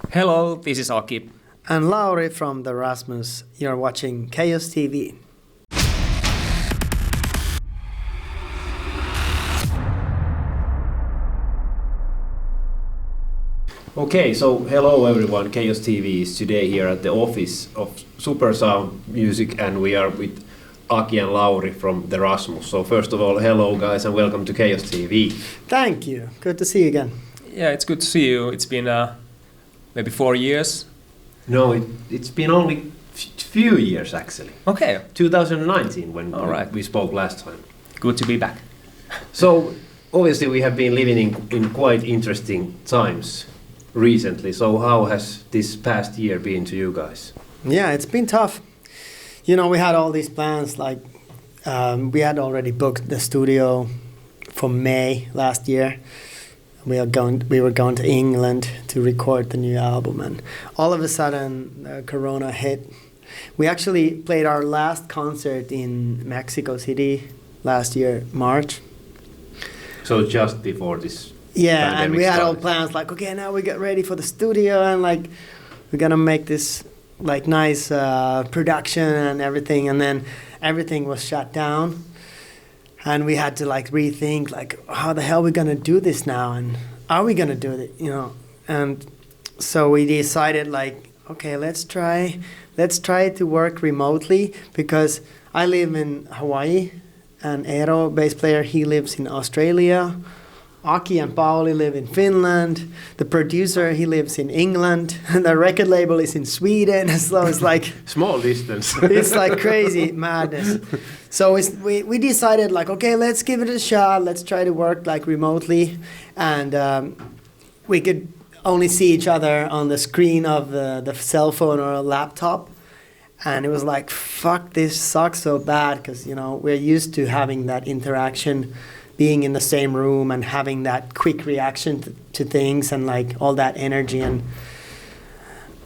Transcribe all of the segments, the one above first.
Hello, this is Aki. And Lauri from the Rasmus. You're watching Chaos TV. Okay, so hello everyone. Chaos TV is today here at the office of Super Sound Music, and we are with Aki and Lauri from the Rasmus. So first of all, hello guys and welcome to Chaos TV. Thank you. Good to see you again. Yeah, it's good to see you. It's been maybe 4 years. No, it's been only few years actually. Okay. 2019 when All we spoke last time. Good to be back. So obviously we have been living in quite interesting times recently. So how has this past year been to you guys? Yeah, it's been tough. You know, we had all these plans, like we had already booked the studio for May last year. We were going to England to record the new album, and all of a sudden Corona hit. We actually played our last concert in Mexico City last year, March. So just before this. Yeah, and we had all started. plans like, okay, now we get ready for the studio, and like we're gonna make this like nice production and everything, and then everything was shut down. And we had to like rethink like how the hell are we gonna do this now, and are we gonna do it, you know? And so we decided like, okay, let's try to work remotely, because I live in Hawaii and Eero, bass player, he lives in Australia. Aki and Pauli live in Finland. The producer, he lives in England. The record label is in Sweden. So it's like Small distance. it's like crazy madness. So we decided like, okay, let's give it a shot. Let's try to work like remotely, and we could only see each other on the screen of the cell phone or a laptop. And it was like, fuck, this sucks so bad, because you know we're used to having that interaction, being in the same room and having that quick reaction to things and like all that energy and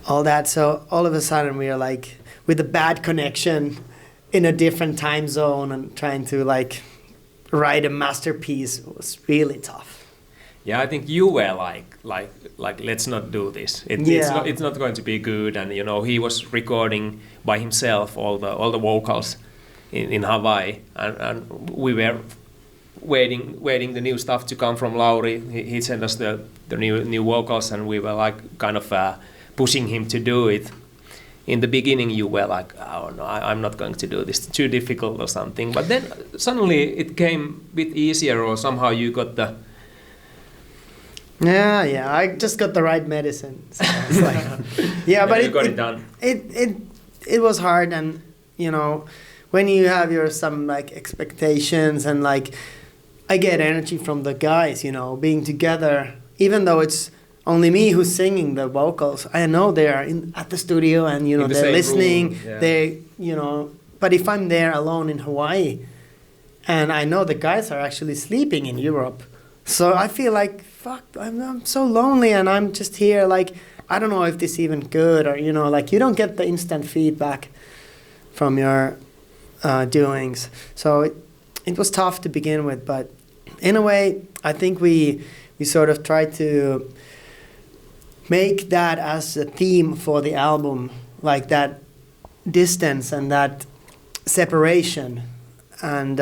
all that. So all of a sudden we are like with a bad connection in a different time zone and trying to like write a masterpiece was really tough. Yeah, I think you were like let's not do this. It's not going to be good. And you know, he was recording by himself all the vocals in Hawaii, and we were waiting the new stuff to come from Lauri. He sent us the new vocals, and we were like kind of pushing him to do it. In the beginning you were like, oh no, I'm not going to do this, it's too difficult or something. But then suddenly it came a bit easier, or somehow you got the... Yeah, I just got the right medicine. So it's like, yeah, but you got it done. It was hard, and you know, when you have some like expectations, and like I get energy from the guys, you know, being together, even though it's only me who's singing the vocals. I know they are at the studio, and you know they're listening. Yeah. They, you know, but if I'm there alone in Hawaii, and I know the guys are actually sleeping in Europe, so I feel like fuck, I'm so lonely, and I'm just here like I don't know if this is even good, or you know, like you don't get the instant feedback from your doings. So it was tough to begin with, but in a way, I think we sort of tried to make that as a theme for the album, like that distance and that separation. And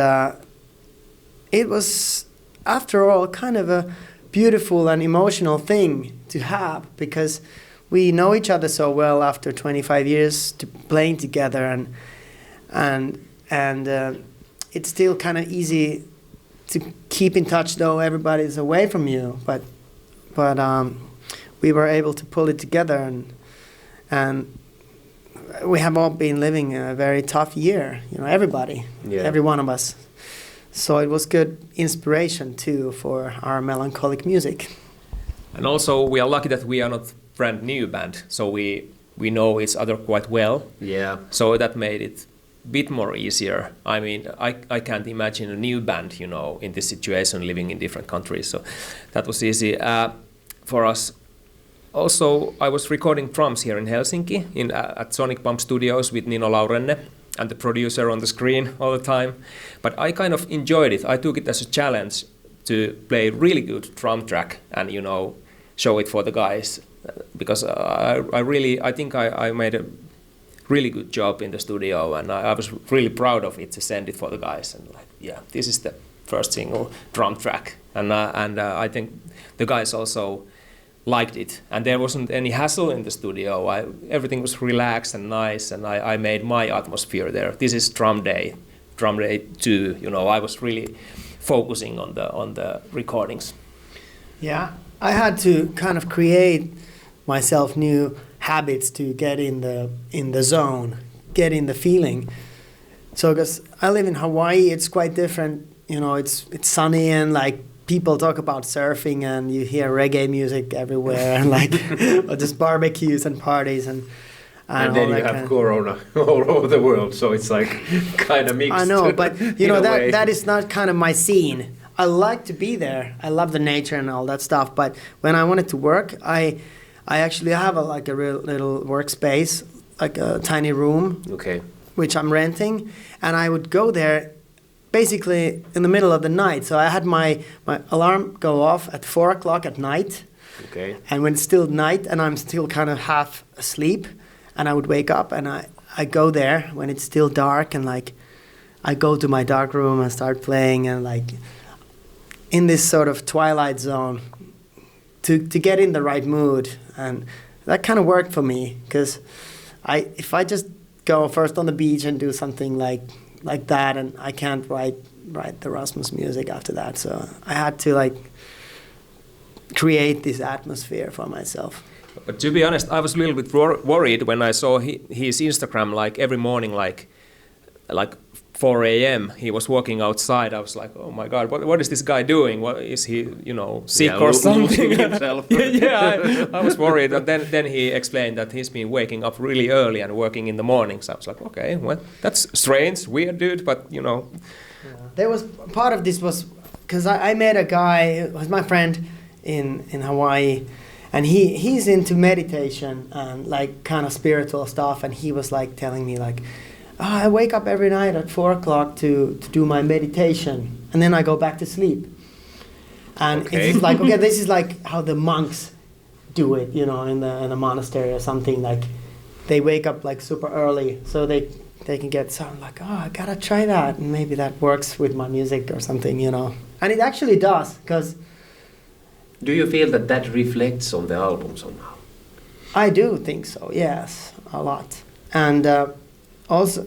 it was, after all, kind of a beautiful and emotional thing to have, because we know each other so well after 25 years playing together, and it's still kind of easy to keep in touch though everybody's away from you, but we were able to pull it together, and we have all been living a very tough year, you know, everybody, every one of us. So it was good inspiration too for our melancholic music. And also we are lucky that we are not brand new band, so we know each other quite well. Yeah. So that made it a bit more easier. I mean, I can't imagine a new band, you know, in this situation, living in different countries. So that was easy for us. Also, I was recording drums here in Helsinki at Sonic Pump Studios with Nino Laurenne and the producer on the screen all the time. But I kind of enjoyed it. I took it as a challenge to play really good drum track and, you know, show it for the guys because I think I made a really good job in the studio, and I was really proud of it to send it for the guys, and like, yeah, this is the first single drum track, and I think the guys also liked it, and there wasn't any hassle in the studio. Everything was relaxed and nice, and I made my atmosphere there. This is drum day 2. You know, I was really focusing on the recordings. Yeah, I had to kind of create myself new habits to get in the zone, get in the feeling. So, because I live in Hawaii, it's quite different. You know, it's sunny, and like people talk about surfing, and you hear reggae music everywhere, and like or just barbecues and parties and then you have Corona all over the world, so it's like kind of mixed. I know, but you know that is not kind of my scene. I like to be there. I love the nature and all that stuff. But when I wanted to work, I actually have a real little workspace, like a tiny room, which I'm renting, and I would go there basically in the middle of the night. So I had my alarm go off at 4 o'clock at night, and when it's still night and I'm still kind of half asleep, and I would wake up and I go there when it's still dark, and like I go to my dark room and start playing, and like in this sort of twilight zone to get in the right mood. And that kind of worked for me, because if I just go first on the beach and do something like that, and I can't write the Rasmus music after that. So I had to like create this atmosphere for myself. But to be honest, I was a little bit worried when I saw his Instagram, like every morning, like 4 a.m. he was walking outside. I was like, oh my God, what is this guy doing? What is he, sick or something? Himself. I was worried. And then he explained that he's been waking up really early and working in the mornings. I was like, okay, well, that's strange, weird dude, but Yeah. There was part of this was because I met a guy, who was my friend in Hawaii, and he's into meditation and like kind of spiritual stuff, and he was like telling me like, I wake up every night at 4 o'clock to do my meditation, and then I go back to sleep. And it's like, okay, this is like how the monks do it, in a monastery or something. Like they wake up like super early, so they can get some like, I gotta try that, and maybe that works with my music or something, And it actually does, because. Do you feel that reflects on the album somehow? I do think so, yes, a lot. And also,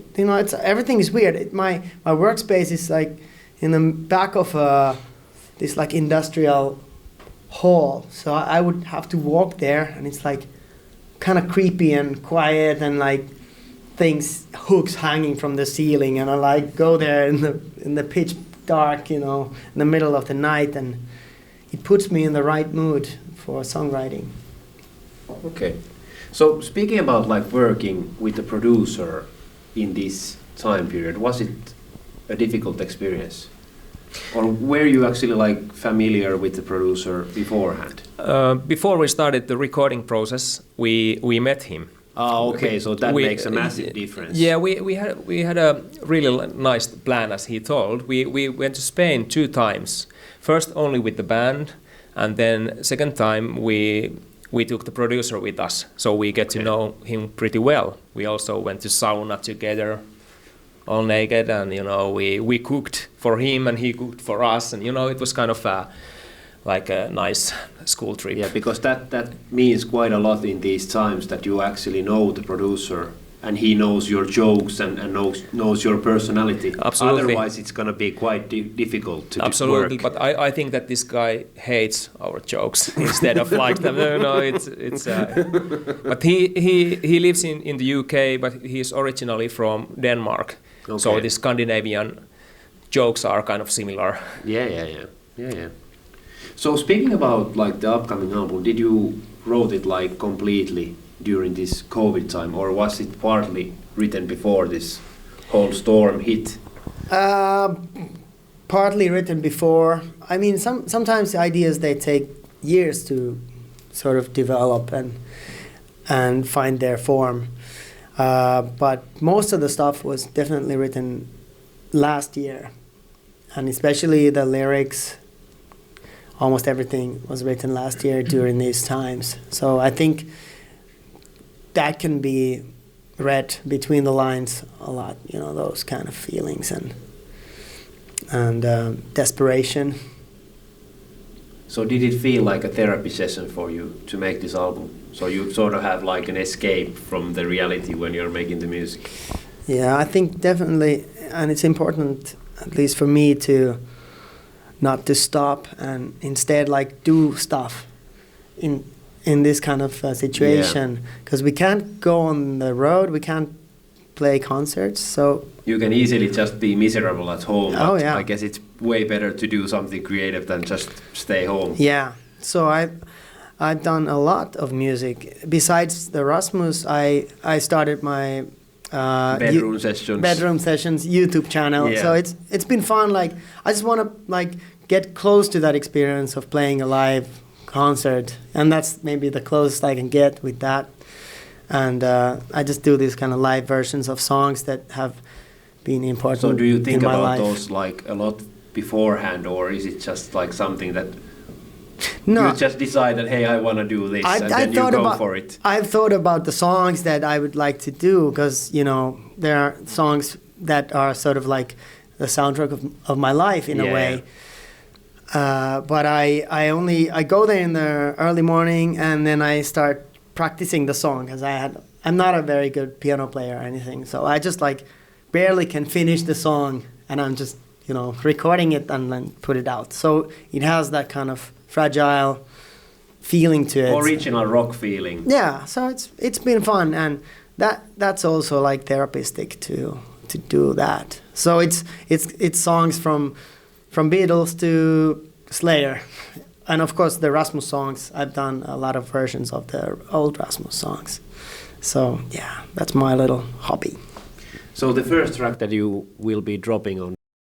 everything is weird. My workspace is like in the back of this like industrial hall. So I would have to walk there, and it's like kind of creepy and quiet, and like hooks hanging from the ceiling, and I like go there in the pitch dark, in the middle of the night, and it puts me in the right mood for songwriting. Okay. So speaking about like working with the producer in this time period, was it a difficult experience? Or were you actually like familiar with the producer beforehand? Before we started the recording process, we met him. Okay, so that makes a massive difference. Yeah, we had a really nice plan, as he told. We went to Spain 2 times. First only with the band, and then second time we took the producer with us, so we get to know him pretty well. We also went to sauna together, all naked, and we cooked for him and he cooked for us, and it was kind of like a nice school trip. Yeah, because that means quite a lot in these times, that you actually know the producer and he knows your jokes and knows your personality. Absolutely. Otherwise, it's going to be quite difficult to Absolutely, work. but I think that this guy hates our jokes instead of like them. It's. But he lives in the UK, but he's originally from Denmark. Okay. So the Scandinavian jokes are kind of similar. Yeah. So speaking about like the upcoming album, did you wrote it like completely during this COVID time, or was it partly written before this whole storm hit? Partly written before. I mean, sometimes the ideas, they take years to sort of develop and find their form. But most of the stuff was definitely written last year, and especially the lyrics. almost everything was written last year during these times. So I think that can be read between the lines a lot, you know, those kind of feelings and desperation. So did it feel like a therapy session for you to make this album? So you sort of have like an escape from the reality when you're making the music? Yeah, I think definitely, and it's important, at least for me, to not to stop and instead like do stuff in this kind of situation, because we can't go on the road, we can't play concerts, so you can easily just be miserable at home. Oh, but yeah. I guess it's way better to do something creative than just stay home. Yeah, so I've done a lot of music. Besides the Rasmus, I started my bedroom sessions YouTube channel. Yeah. So it's been fun. Like I just want to like get close to that experience of playing a live concert, and that's maybe the closest I can get with that. And I just do these kind of live versions of songs that have been important. So do you think in my about life. those like a lot beforehand, or is it just like something that No, you just decide that, hey, I want to do this, and then you go for it? I've thought about the songs that I would like to do, because, you know, there are songs that are sort of like the soundtrack of my life in a way. But I go there in the early morning, and then I start practicing the song, because I'm not a very good piano player or anything, so I just like barely can finish the song, and I'm just, you know, recording it and then put it out. So it has that kind of fragile feeling to it. Original rock feeling. Yeah, so it's been fun, and that's also like therapeutic to do that. So it's songs from Beatles to Slayer, and of course the Rasmus songs. I've done a lot of versions of the old Rasmus songs. So yeah, that's my little hobby. So the first track that you will be dropping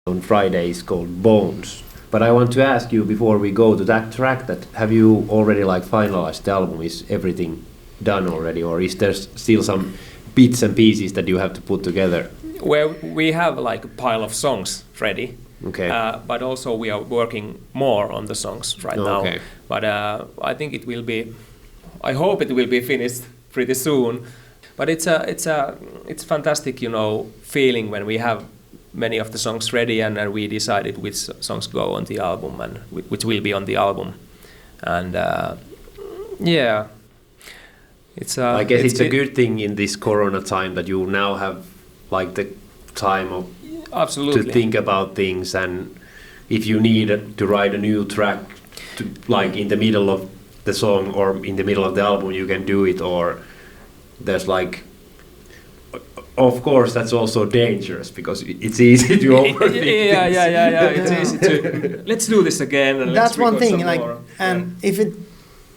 on Friday is called Bones. But I want to ask you before we go to that track, that have you already like finalized the album? Is everything done already, or is there still some bits and pieces that you have to put together? Well, we have like a pile of songs ready. Okay. But also we are working more on the songs right now. But I think it will be. I hope it will be finished pretty soon. But it's fantastic, you know, feeling when we have many of the songs ready, and we decided which songs go on the album and which will be on the album. And yeah, it's. I guess it's a good thing in this Corona time that you now have like the time of absolutely to think about things, and if you need to write a new track, to like in the middle of the song or in the middle of the album, you can do it. Or there's like, of course, that's also dangerous because it's easy to overthink things. Yeah. It's easy to let's do this again. And that's one thing. Like, more. and if it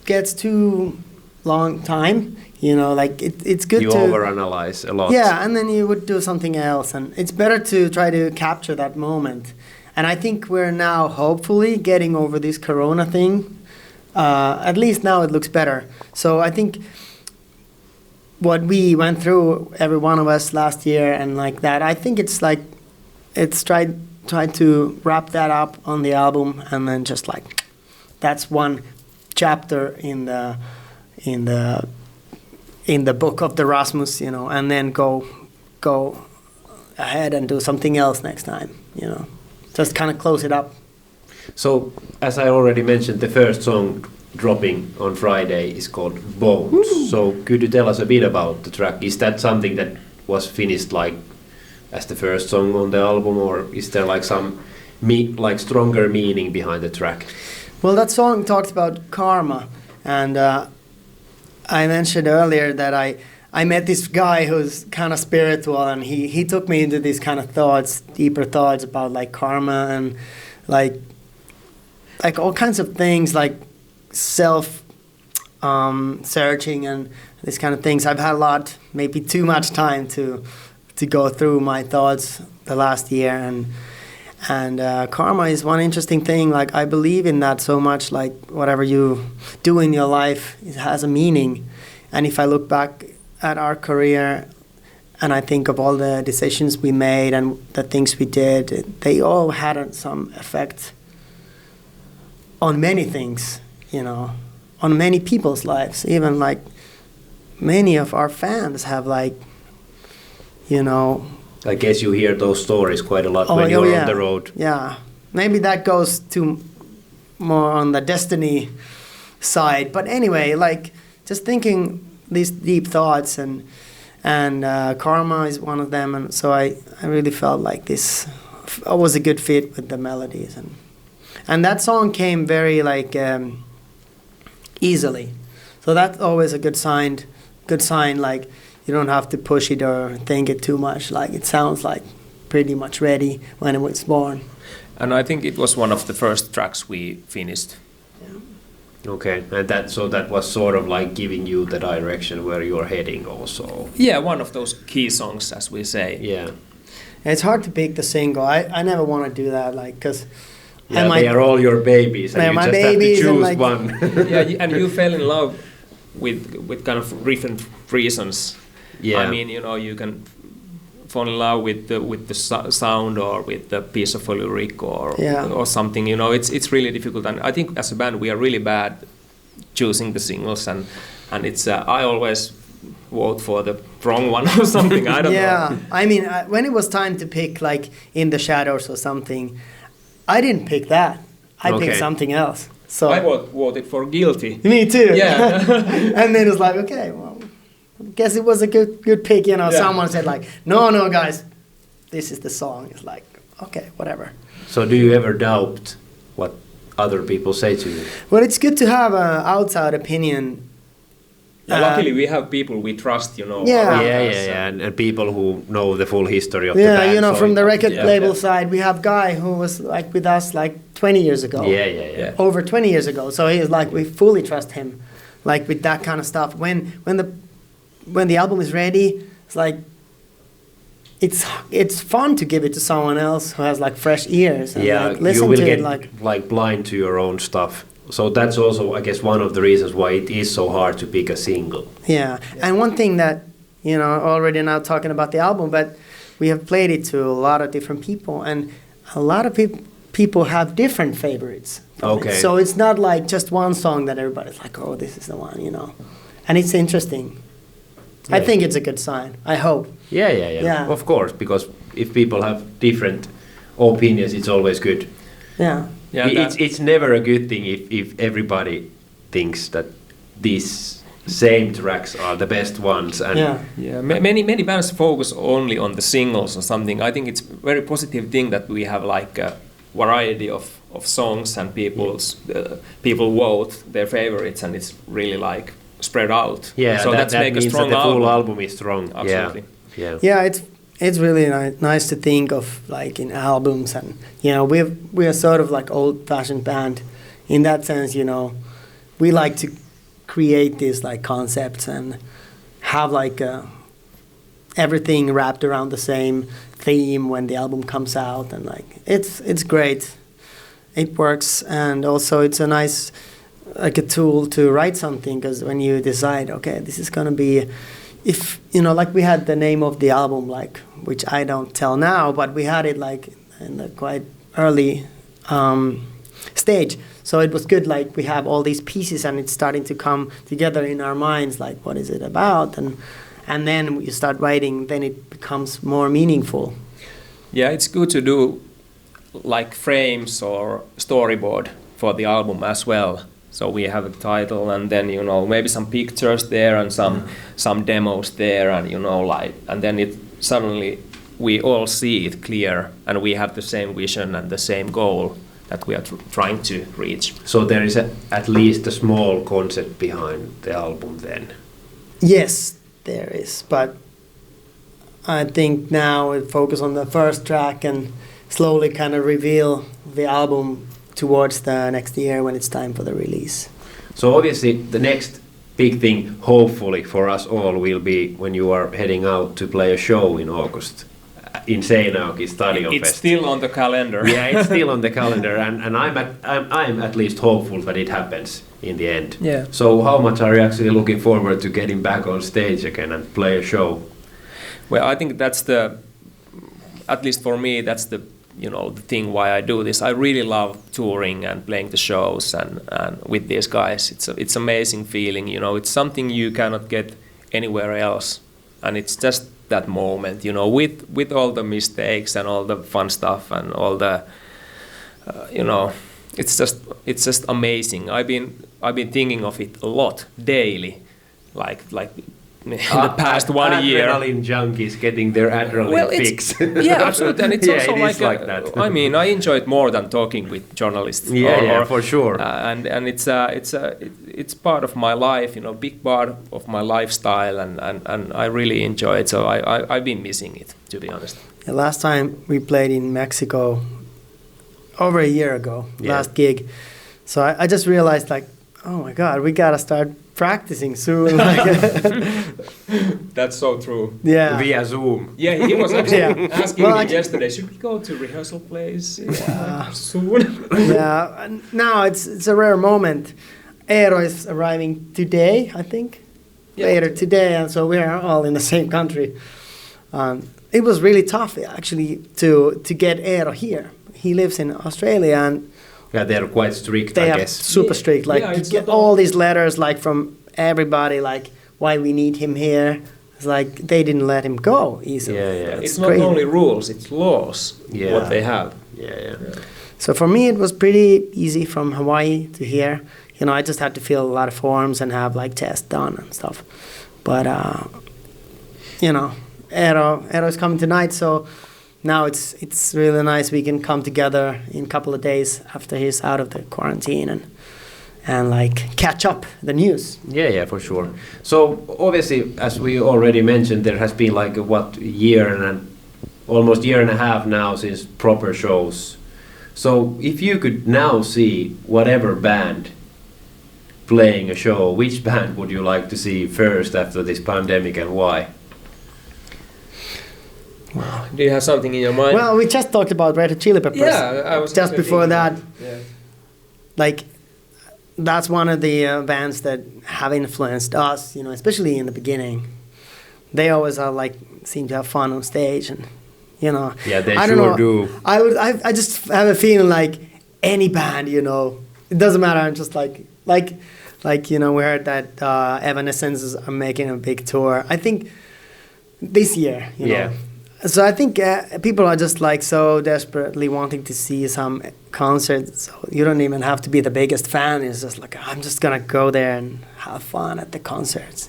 gets too long time, you know, like it's good you to overanalyze a lot. Yeah, and then you would do something else, and it's better to try to capture that moment. And I think we're now hopefully getting over this Corona thing. At least now it looks better. So I think what we went through, every one of us last year, and like that, I think it's like it's try to wrap that up on the album, and then just like that's one chapter in the book of the Rasmus, you know, and then go ahead and do something else next time, you know, just kind of close it up. So, as I already mentioned, the first song dropping on Friday is called Bones. Woo! So, could you tell us a bit about the track? Is that something that was finished like as the first song on the album, or is there like some stronger meaning behind the track? Well, that song talks about karma, and I mentioned earlier that I met this guy who's kind of spiritual, and he took me into these kind of thoughts, deeper thoughts about like karma and like all kinds of things, like self searching and these kind of things. I've had a lot, maybe too much time to go through my thoughts the last year, and karma is one interesting thing. Like, I believe in that so much. Like, whatever you do in your life, it has a meaning. And if I look back at our career and I think of all the decisions we made and the things we did, they all had some effect on many things, you know, on many people's lives. Even like many of our fans have like, you know. I guess you hear those stories quite a lot when you're on the road. Yeah, maybe that goes to more on the destiny side. But anyway, like just thinking these deep thoughts and karma is one of them, and so I really felt like this was a good fit with the melodies, and that song came very like easily, so that's always a good sign. Like you don't have to push it or think it too much. Like it sounds like pretty much ready when it was born. And I think it was one of the first tracks we finished. Okay, and that was sort of like giving you the direction where you're heading also. Yeah, one of those key songs, as we say. Yeah. It's hard to pick the single. I never want to do that, like, because they are all your babies, and you just have to choose like, one. Yeah, and you fell in love with kind of different reasons. Yeah. I mean, you know, you can fall in love with the sound or with the piece of a lyric or something. You know, it's really difficult. And I think as a band we are really bad choosing the singles, and it's I always vote for the wrong one or something. I don't know. Yeah, I mean, when it was time to pick like In the Shadows or something, I didn't pick that. I picked something else. So I voted for Guilty. Me too. Yeah. And then it was like, okay, well, I guess it was a good pick. You know, someone said like, no, guys, this is the song. It's like, okay, whatever. So do you ever doubt what other people say to you? Well, it's good to have an outside opinion. Yeah, luckily we have people we trust, you know. Yeah, and people who know the full history of the band. Yeah, you know, from the record label side, we have Guy who was like with us like 20 years ago. Yeah. Over 20 years ago. So he's like, we fully trust him, like with that kind of stuff. When the album is ready, it's like it's fun to give it to someone else who has like fresh ears and like, listen you will to get it like blind to your own stuff. So that's also, I guess, one of the reasons why it is so hard to pick a single. Yeah, and one thing that, you know, already now talking about the album, but we have played it to a lot of different people, and a lot of people have different favorites. Okay. So it's not like just one song that everybody's like, oh, this is the one, you know. And it's interesting. Yeah. I think it's a good sign. I hope. Yeah. Of course, because if people have different opinions, it's always good. Yeah. Yeah, it's never a good thing if everybody thinks that these same tracks are the best ones. And many bands focus only on the singles or something. I think it's a very positive thing that we have like a variety of songs and people vote their favorites, and it's really like spread out. Yeah, so that make means a strong that the full album is strong. Absolutely. Yeah, it's really nice to think of like in albums, and you know we are sort of like old-fashioned band in that sense. You know, we like to create these like concepts and have like everything wrapped around the same theme when the album comes out, and like it's great. It works, and also it's a nice like a tool to write something, because when you decide, okay, this is gonna be. If, you know, like we had the name of the album, like, which I don't tell now, but we had it like in the quite early stage. So it was good, like we have all these pieces and it's starting to come together in our minds, like what is it about? And then you start writing, then it becomes more meaningful. Yeah, it's good to do like frames or storyboard for the album as well. So we have a title, and then, you know, maybe some pictures there and some demos there, and, you know, like, and then it suddenly we all see it clear, and we have the same vision and the same goal that we are trying to reach. So there is at least a small concept behind the album then. Yes, there is, but I think now we focus on the first track and slowly kind of reveal the album towards the next year when it's time for the release. So obviously the next big thing, hopefully for us all, will be when you are heading out to play a show in August in Seinäjoki Stadion Fest. It's still on the calendar. Yeah, it's still on the calendar, and I'm at least hopeful that it happens in the end. Yeah. So how much are you actually looking forward to getting back on stage again and play a show? Well, I think that's at least for me, that's the the thing why I do this. I really love touring and playing the shows and with these guys. It's amazing feeling. It's something you cannot get anywhere else, and it's just that moment. With all the mistakes and all the fun stuff and all the, it's just amazing. I've been thinking of it a lot daily, like in the past 1 year. Adrenaline junkies getting their adrenaline fix. Yeah, absolutely, and it's also it is like that. I mean, I enjoy it more than talking with journalists. For sure. And it's part of my life, big part of my lifestyle, and I really enjoy it. So I've been missing it, to be honest. The last time we played in Mexico, over a year ago, last gig. So I just realized, like, oh my God, we gotta start practicing soon. That's so true. Yeah. Via Zoom. Yeah, he was actually asking me yesterday, should we go to rehearsal place soon? Yeah, now it's a rare moment. Eero is arriving today, I think, later today, and so we are all in the same country. It was really tough, actually, to get Eero here. He lives in Australia, and they're quite strict, they I are guess. super strict. Like, you get all these letters, like, from everybody, like, why we need him here. It's like they didn't let him go easily. Yeah. It's not only rules, it's laws, what they have. Yeah. So for me, it was pretty easy from Hawaii to here. I just had to fill a lot of forms and have, like, tests done and stuff. But, Eero is coming tonight, so now it's really nice we can come together in a couple of days after he's out of the quarantine and like catch up the news. Yeah, for sure. So obviously, as we already mentioned, there has been like almost year and a half now since proper shows. So if you could now see whatever band playing a show, which band would you like to see first after this pandemic, and why? Do you have something in your mind? Well, we just talked about Red Hot Chili Peppers. Yeah, I was just before that. Yeah. Like, that's one of the bands that have influenced us, especially in the beginning. They always seem to have fun on stage, and Yeah, they I don't sure know. do. I just have a feeling like any band, it doesn't matter. I'm just like we heard that Evanescence are making a big tour. I think this year, Yeah. So I think people are just like so desperately wanting to see some concerts. So you don't even have to be the biggest fan. It's just like, I'm just gonna go there and have fun at the concerts.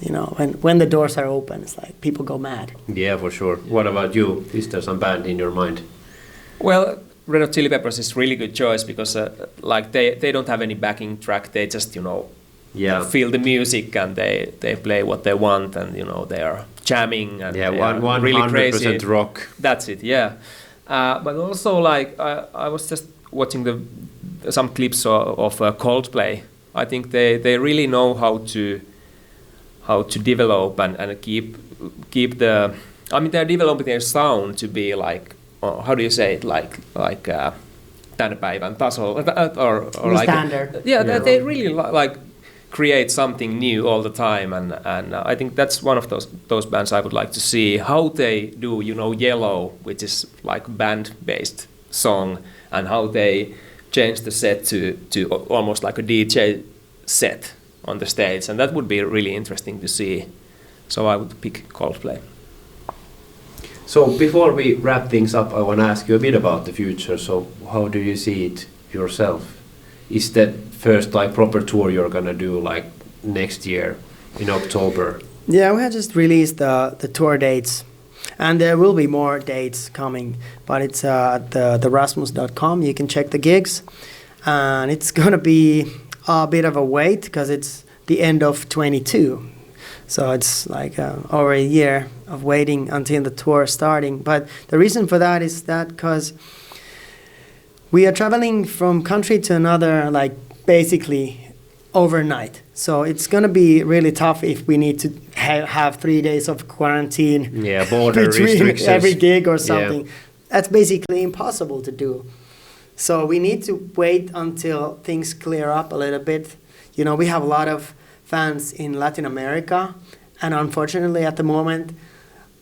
When the doors are open, it's like people go mad. Yeah, for sure. What about you? Is there some band in your mind? Well, Red Hot Chili Peppers is really good choice because they don't have any backing track. They just feel the music and they play what they want, and they are jamming and one really crazy 100% rock. That's it, yeah. But also I was just watching some clips of Coldplay. I think they really know how to develop and keep the. I mean, they're developing their sound to be like, how do you say it, like tämän päivän taso or like standard. They really create something new all the time, and I think that's one of those bands I would like to see how they do Yellow, which is like band based song, and how they change the set to almost like a DJ set on the stage, and that would be really interesting to see. So I would pick Coldplay. So before we wrap things up, I want to ask you a bit about the future. So how do you see it yourself? Is that first proper tour you're gonna do next year in October? Yeah, we have just released the tour dates, and there will be more dates coming, but it's at the Rasmus.com. You can check the gigs, and it's gonna be a bit of a wait because it's the end of 22. So it's over a year of waiting until the tour is starting. But the reason for that is that because we are traveling from country to another, basically overnight. So it's going to be really tough if we need to have 3 days of quarantine border between restrictions. every gig or something. Yeah. That's basically impossible to do. So we need to wait until things clear up a little bit. We have a lot of fans in Latin America, and unfortunately at the moment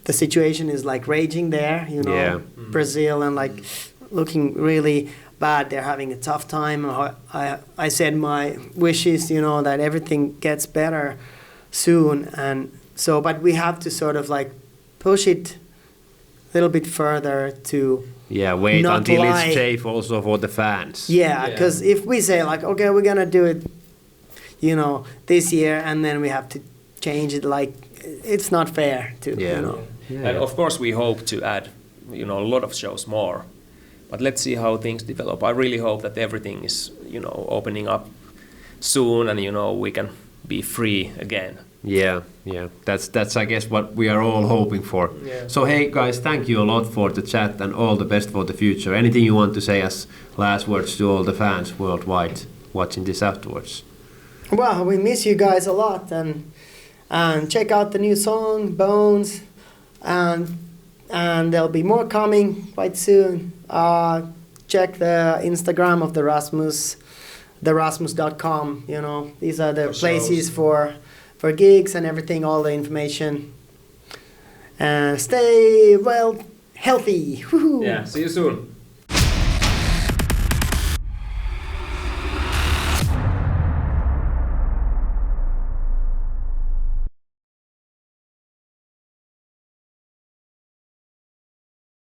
the situation is raging there, Brazil and looking really bad. They're having a tough time. I said my wishes, you know, that everything gets better soon. And so, but we have to sort of like push it a little bit further to wait not until lie. it's safe also for the fans. Yeah, because if we say like, okay, we're gonna do it, you know, this year, and then we have to change it, like it's not fair to, you know. And of course we hope to add, you know, a lot of shows more, but let's see how things develop. I really hope that everything is, you know, opening up soon, and you know, we can be free again. Yeah. That's I guess what we are all hoping for. Yeah. So hey guys, thank you a lot for the chat and all the best for the future. Anything you want to say as last words to all the fans worldwide watching this afterwards? Well, we miss you guys a lot, and check out the new song Bones, and there'll be more coming quite soon. Check the Instagram of the Rasmus, therasmus.com. You know, these are the places for gigs and everything, all the information. And stay well, healthy. Woo-hoo. Yeah, see you soon.